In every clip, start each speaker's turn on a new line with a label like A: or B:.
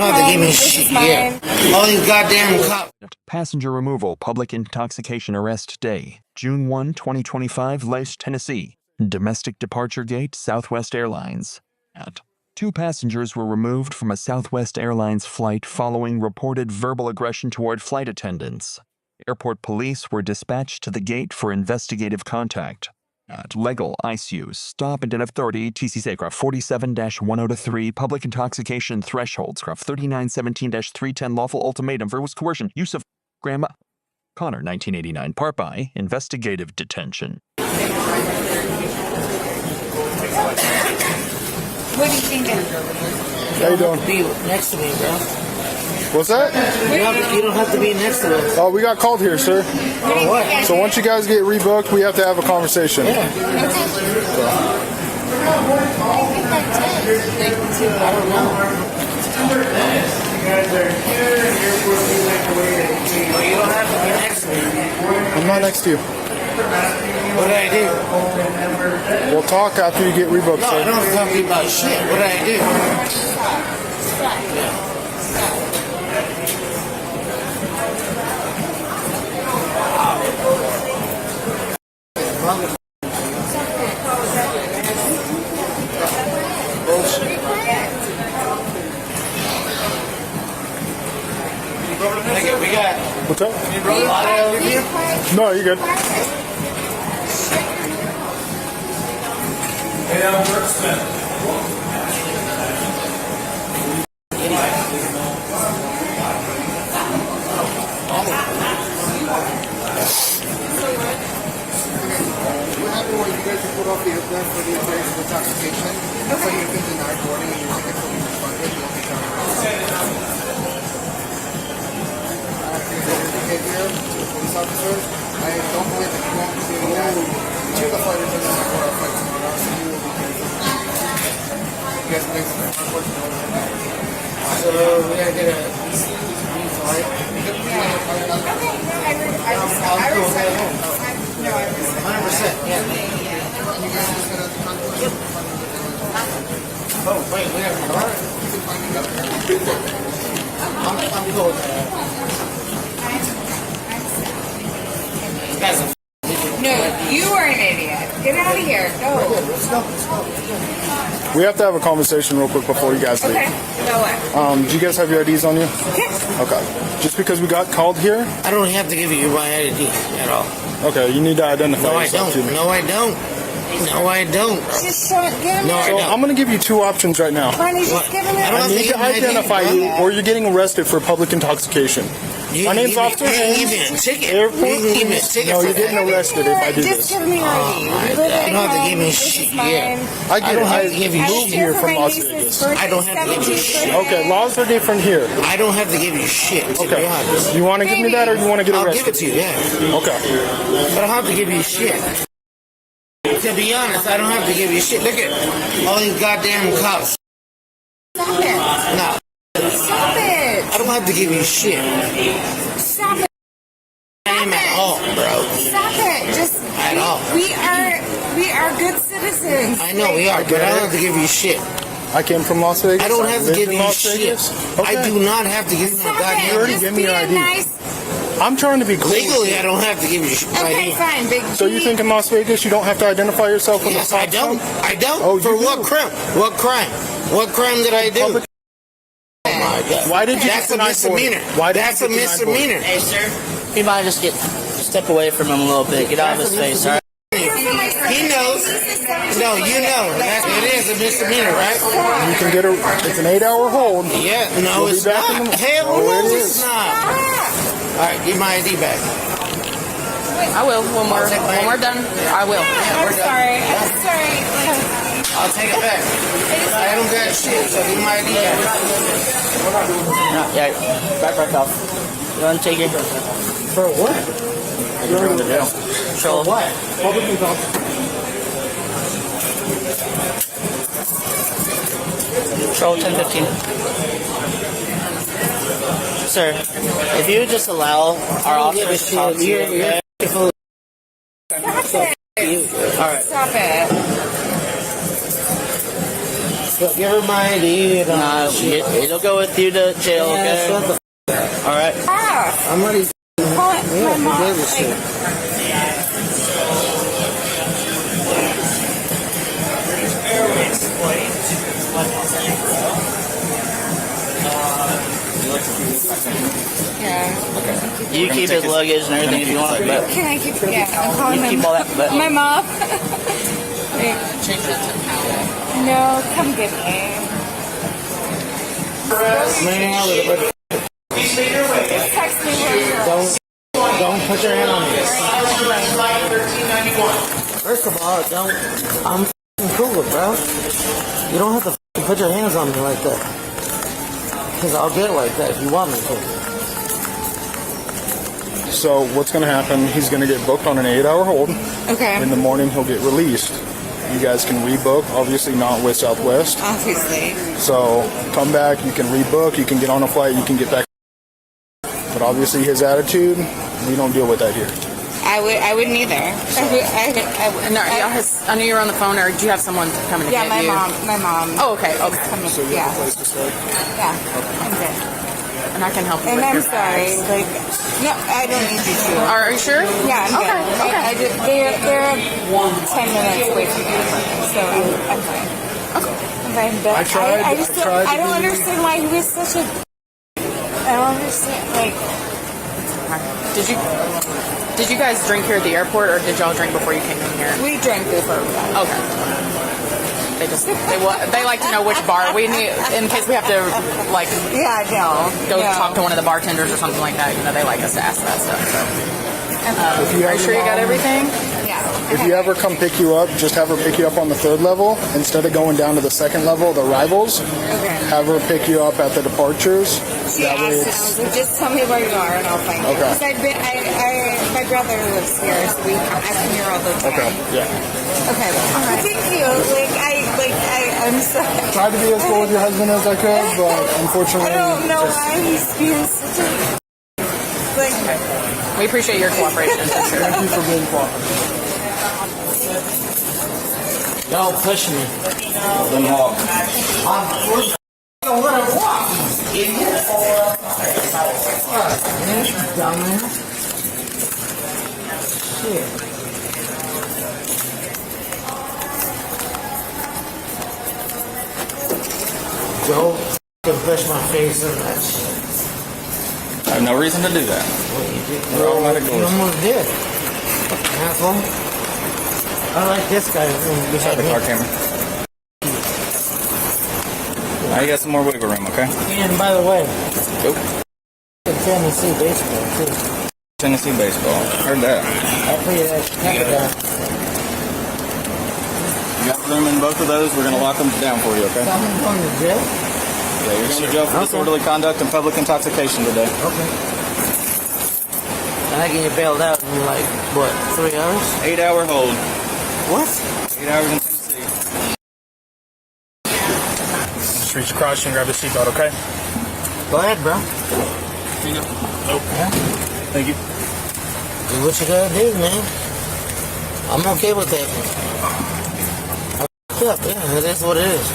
A: No, they gave me shit. Yeah. All these goddamn cops.
B: Passenger removal, public intoxication arrest day, June 1, 2025, Lacey, Tennessee. Domestic departure gate, Southwest Airlines. Two passengers were removed from a Southwest Airlines flight following reported verbal aggression toward flight attendants. Airport police were dispatched to the gate for investigative contact. Legal ICU, stop and authority, TCC Craft 47-1003, public intoxication thresholds, Craft 3917-310, lawful ultimatum, verbal coercion, use of Grandma Connor, 1989, part by investigative detention.
C: What do you think?
D: How you doing?
A: Be next to me, bro.
D: What's that?
A: You don't have to be next to us.
D: Oh, we got called here, sir.
A: For what?
D: So once you guys get rebooked, we have to have a conversation.
A: Yeah. I don't know. You don't have to be next to me.
D: I'm not next to you.
A: What did I do?
D: We'll talk after you get rebooked,
A: No, I
D: sir.
A: don't have to talk to you about shit. What did I do? We got
D: What's up?
A: a lot of interview.
D: No, you're good.
E: What happened was you guys put off the airplane for the appearance of intoxication. So you've been denied boarding and your ticket will be refunded. You'll be covered. Behavior to the police officers. I don't believe that you won't be doing that to the flight attendants or our flight tomorrow. So you will be canceled. You guys can make some unfortunate.
A: So we gotta get a flight.
C: I respect it. No, I respect
A: 100%. Yeah. Oh wait, we have a car. I'm cool with that. That's a
C: No, you are an idiot. Get out of here. Go.
D: We have to have a conversation real quick before you guys leave.
C: Okay. Go away.
D: Do you guys have your IDs on you?
C: Yeah.
D: Okay. Just because we got called here?
A: I don't have to give you my ID at all.
D: Okay, you need to identify
A: No, I
D: yourself
A: don't.
D: to me.
A: No, I don't. No, I don't.
C: Just show it. Give
A: No,
C: me.
A: I
D: So
A: don't.
D: I'm going to give you two options right now.
C: Why don't you
A: What?
C: just give him
A: I don't
D: I
A: have to
D: need
A: give
D: to
A: my ID,
D: identify
A: bro.
D: you, or you're getting arrested for public intoxication. My name's Officer
A: You can give
D: Haynes.
A: me a ticket.
D: Airport
A: You can give me a
D: police.
A: ticket
D: No,
A: for
D: you're getting
A: that.
D: arrested if I do
C: Just
D: this.
C: give me your ID.
A: my
C: You
A: God.
C: live
A: You
C: at
A: don't have to
C: home.
A: give me
C: This
A: shit.
C: is mine.
A: Yeah.
D: I get
A: don't
D: it.
A: have to give you
C: I was
D: moved
C: here
D: here
C: for
D: from
C: my
D: Las
C: niece's
D: Vegas.
C: birthday,
A: I don't have to give you
C: 17th
A: shit.
C: birthday.
D: Okay, laws are different here.
A: I don't have to give you shit, to be
D: Okay.
A: honest.
D: You want to give me that, or you want to get
A: I'll
D: arrested?
A: give it to you, yeah.
D: Okay.
A: I don't have to give you shit. To be honest, I don't have to give you shit. Look at all these goddamn cops.
C: Stop it.
A: No,
C: Stop it.
A: I don't have to give you shit.
C: Stop it.
A: Name at all, bro.
C: Stop it. Just
A: At all.
C: we are good citizens.
A: I know we are, but I don't have to give you shit.
D: I came from Las Vegas.
A: I don't have to
D: lived
A: give
D: in
A: you
D: Las
A: shit.
D: Vegas. Okay.
A: I do not have to give you my
C: Stop
A: goddamn
C: it.
D: already
C: Just
D: gave me your
C: be a
D: ID.
C: nice.
D: I'm trying to be cool.
A: Legally, I don't have to give you shit.
C: Okay, fine, big.
D: So you think in Las Vegas you don't have to identify yourself when
A: Yes,
D: the
A: I
D: cops
A: don't.
D: come?
A: I don't.
D: Oh,
A: For
D: you
A: what
D: do?
A: crime? What crime? What crime did I do?
D: Public-
A: Oh my God.
D: Why did you
A: That's
D: get
A: a
D: denied boarding?
A: misdemeanor.
D: Why did
A: That's
D: you
A: a
D: get denied boarding?
A: misdemeanor.
F: Hey, sir. You might just step away from him a little bit. Get out of his face, all right?
A: He knows. No, you know. It is a misdemeanor, right?
D: You can get it's an 8-hour hold.
A: Yeah. No,
D: You'll be
A: it's
D: back
A: not.
D: in the-
A: Hell
D: Oh,
A: no,
D: it
A: it's
D: is.
A: not. All right, give my ID back.
F: I will when we're done. I will.
C: I'm sorry. I'm sorry.
A: I'll take it back. I don't got shit, so give my ID back.
F: Yeah, back off. You want to take it?
A: For what?
D: You're in the jail.
F: Control.
A: What?
D: Public intoxication.
F: Control 1015. Sir, if you just allow our officers to talk to you, okay?
C: Stop it.
F: All right.
C: Stop it.
A: Look, give her my ID.
F: Nah, it'll go with you to jail, okay?
A: Shut the
F: All right.
C: Ah,
A: I'm ready.
C: call it my
A: Yeah,
C: mom.
A: you did this shit.
C: Yeah.
F: You keep his luggage and everything if you want, but
C: Can I keep? Yeah, I'm calling
F: you
C: my
F: keep all that. But
C: my mom. Wait, no, come get me.
A: Man, out with it,
C: Just text me where you're at.
A: don't put your hand on me. First of all, I'm f***ing cool, bro. You don't have to f***ing put your hands on me like that. Because I'll get like that if you want me to.
D: So what's going to happen, he's going to get booked on an 8-hour hold.
C: Okay.
D: In the morning, he'll get released. You guys can rebook, obviously not with Southwest.
C: Obviously.
D: So come back, you can rebook, you can get on a flight, you can get back. But obviously his attitude, we don't deal with that here.
C: I wouldn't either.
G: And I knew you were on the phone, or do you have someone coming to
C: Yeah,
G: get you?
C: my mom.
G: Oh, okay, okay.
C: Coming,
D: So you
C: yeah,
D: have a place to stay?
C: yeah, I'm good.
G: And I can help you
C: And
G: with
C: I'm
G: your
C: sorry,
G: bags.
C: like, no, I don't need you to.
G: Are you sure?
C: Yeah, I'm
G: Okay,
C: good.
G: okay.
C: I just, they're 10 minutes away from me, so I'm fine.
G: Okay.
C: I'm fine, but
D: I tried-
C: I just
D: I tried
C: I
D: to
C: don't
D: be-
C: understand why he was such a. I don't understand, like,
G: Did you guys drink here at the airport, or did y'all drink before you came in here?
C: we drank before we got.
G: Okay. They like to know which bar we need in case we have to like
C: Yeah, no.
G: go
C: no.
G: talk to one of the bartenders or something like that. You know, they like us to ask that stuff. So.
D: If you
G: Are
D: have
G: you sure you
D: your
G: got
D: mom-
G: everything?
C: Yeah.
D: If you ever come pick you up, just have her pick you up on the 3rd level instead of going down to the 2nd level, the arrivals.
C: Okay.
D: Have her pick you up at the departures.
C: She
D: That way
C: asked, and I was like, just tell me where you are, and I'll find you.
D: Okay.
C: Because my brother lives here, so I come here all the time.
D: Okay, yeah.
C: Okay. Thank you. I'm sorry.
D: Tried to be as cool with your husband as I could, but unfortunately,
C: I don't know
D: just-
C: why he's being such a. Like,
G: We appreciate your cooperation for sure.
D: thank you for being cooperative.
A: Don't push me.
F: then walk.
A: I'm gonna walk. Idiot. Man, dumbass. Shit. Don't push my face in that shit.
F: I have no reason to do that.
A: What you did?
F: They're automatic
A: You
F: doors.
A: almost did. Asshole. I like this guy.
F: Inside the car camera. Now you got some more wiggle room, okay?
A: And by the way,
F: Nope.
A: Tennessee baseball too.
F: Tennessee baseball. Heard that.
A: I play that heck down.
F: You got room in both of those. We're gonna lock them down for you, okay?
A: I'm going to jail.
F: Yeah, you're going to jail for
A: Okay.
F: disorderly conduct and public intoxication today.
A: Okay. And I can get bailed out in like what, 3 hours?
F: 8-hour hold.
A: What?
F: 8 hours in Tennessee.
D: Just reach across and grab the seatbelt, okay?
A: Go ahead, bro.
F: Here you go.
A: Yeah.
F: Thank you.
A: Do what you gotta do, man. I'm okay with that. Yeah, it is what it is.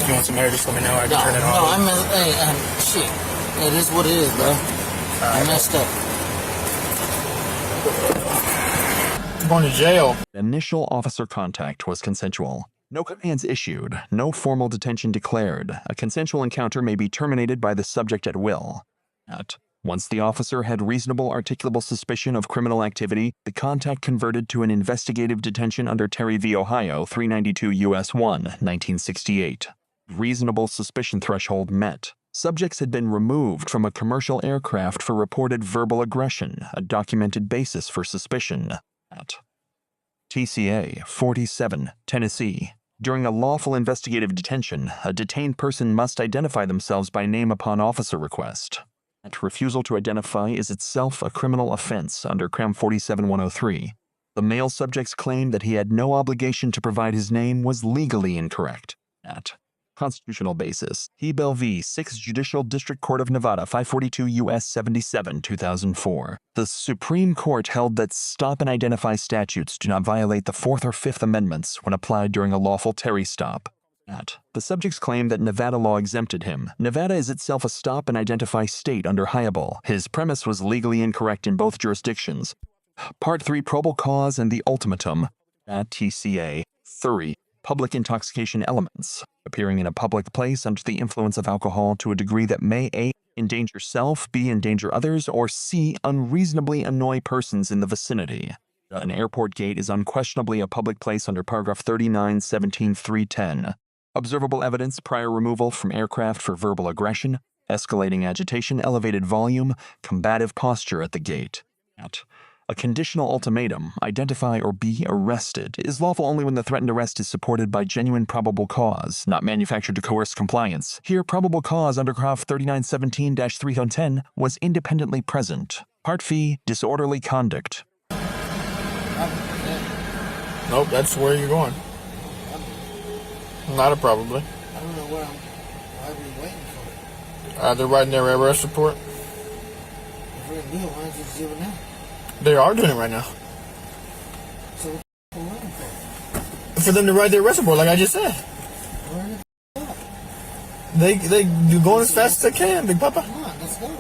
D: If you want some hair, just let me know. I can
A: No,
D: turn it
A: no,
D: off.
A: shit. It is what it is, bro. I messed up.
D: I'm going to jail.
B: Initial officer contact was consensual. No commands issued, no formal detention declared. A consensual encounter may be terminated by the subject at will. Once the officer had reasonable articulable suspicion of criminal activity, the contact converted to an investigative detention under Terry v. Ohio 392 U.S. 1, 1968. Reasonable suspicion threshold met. Subjects had been removed from a commercial aircraft for reported verbal aggression, a documented basis for suspicion. TCA 47, Tennessee. During a lawful investigative detention, a detained person must identify themselves by name upon officer request. Refusal to identify is itself a criminal offense under Cram 47103. The male subject's claim that he had no obligation to provide his name was legally incorrect. Constitutional basis. Hebel v. 6th Judicial District Court of Nevada, 542 U.S. 77, 2004. The Supreme Court held that stop and identify statutes do not violate the Fourth or Fifth Amendments when applied during a lawful Terry stop. The subject's claim that Nevada law exempted him. Nevada is itself a stop and identify state under Hannibal. His premise was legally incorrect in both jurisdictions. Part 3, probable cause and the ultimatum. At TCA 3. Public intoxication elements. Appearing in a public place under the influence of alcohol to a degree that may A. endanger self, B. endanger others, or C. unreasonably annoy persons in the vicinity. An airport gate is unquestionably a public place under paragraph 39-17-310. Observable evidence, prior removal from aircraft for verbal aggression, escalating agitation, elevated volume, combative posture at the gate. A conditional ultimatum, identify or be arrested, is lawful only when the threatened arrest is supported by genuine probable cause, not manufactured to coerce compliance. Here, probable cause under paragraph 3917-310 was independently present. Part V, disorderly conduct.
D: Nope, that's where you're going. Not a probably.
A: I don't know why we're waiting for.
D: They're writing their arrest report.
A: If we're gonna do it, why don't you just do it now?
D: They are doing it right now.
A: So what the we're waiting for?
D: For them to write their arrest report, like I just said.
A: Where
D: They do going as fast as they can, Big Papa.
A: Come on, let's go.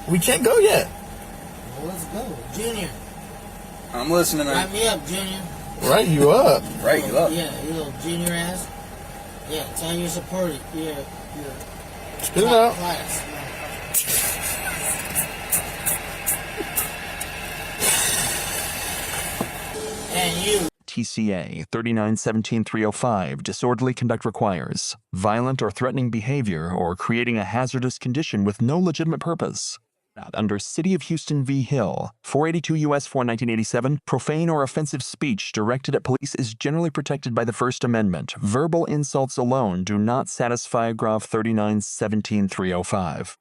D: We can't go yet.
A: Well, let's go. Junior.
E: I'm listening.
A: Write me up, Junior.
D: Write you up.
E: Right, you up.
A: Yeah, you little junior ass. Yeah, tell him you're supporting. You're
D: Spit it out.
A: class. And you.
B: TCA 3917-305, disorderly conduct requires violent or threatening behavior or creating a hazardous condition with no legitimate purpose. Under City of Houston v. Hill, 482 U.S. 4, 1987, profane or offensive speech directed at police is generally protected by the First Amendment. Verbal insults alone do not satisfy paragraph 3917-305.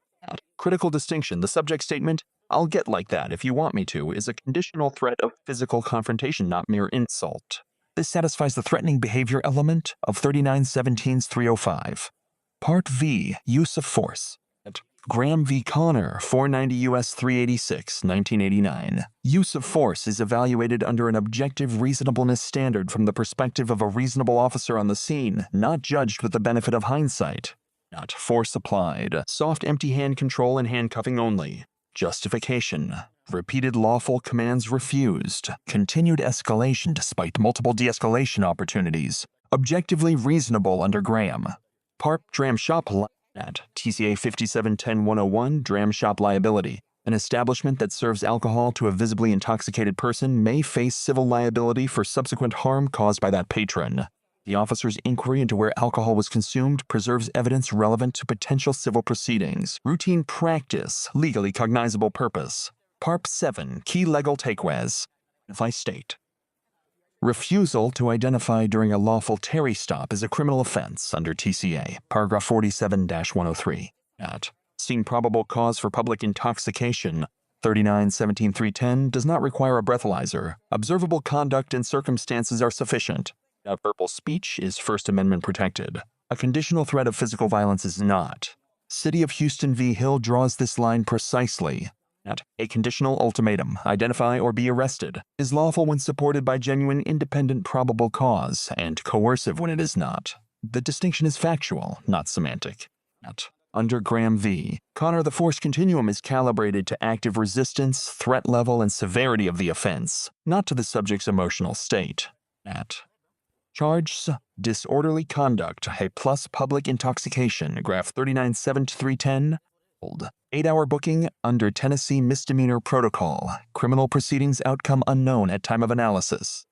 B: Critical distinction. The subject statement, "I'll get like that if you want me to," is a conditional threat of physical confrontation, not mere insult. This satisfies the threatening behavior element of 3917-305. Part V, use of force. Graham v. Connor, 490 U.S. 386, 1989. Use of force is evaluated under an objective reasonableness standard from the perspective of a reasonable officer on the scene, not judged with the benefit of hindsight. Not force applied. Soft empty hand control and handcuffing only. Justification. Repeated lawful commands refused. Continued escalation despite multiple de-escalation opportunities. Objectively reasonable under Graham. Part Dram Shop at TCA 5710-101, Dram Shop liability. An establishment that serves alcohol to a visibly intoxicated person may face civil liability for subsequent harm caused by that patron. The officer's inquiry into where alcohol was consumed preserves evidence relevant to potential civil proceedings. Routine practice, legally cognizable purpose. Part 7, key legal takeaways. If I state. Refusal to identify during a lawful Terry stop is a criminal offense under TCA, paragraph 47-103. At seen probable cause for public intoxication, 3917-310 does not require a breathalyzer. Observable conduct and circumstances are sufficient. Verbal speech is First Amendment protected. A conditional threat of physical violence is not. City of Houston v. Hill draws this line precisely. A conditional ultimatum, identify or be arrested, is lawful when supported by genuine independent probable cause and coercive when it is not. The distinction is factual, not semantic. Under Graham v. Connor, the force continuum is calibrated to active resistance, threat level, and severity of the offense, not to the subject's emotional state. Charges, disorderly conduct, a plus public intoxication, graph 3917-310, 8-hour booking under Tennessee misdemeanor protocol, criminal proceedings outcome unknown at time of analysis.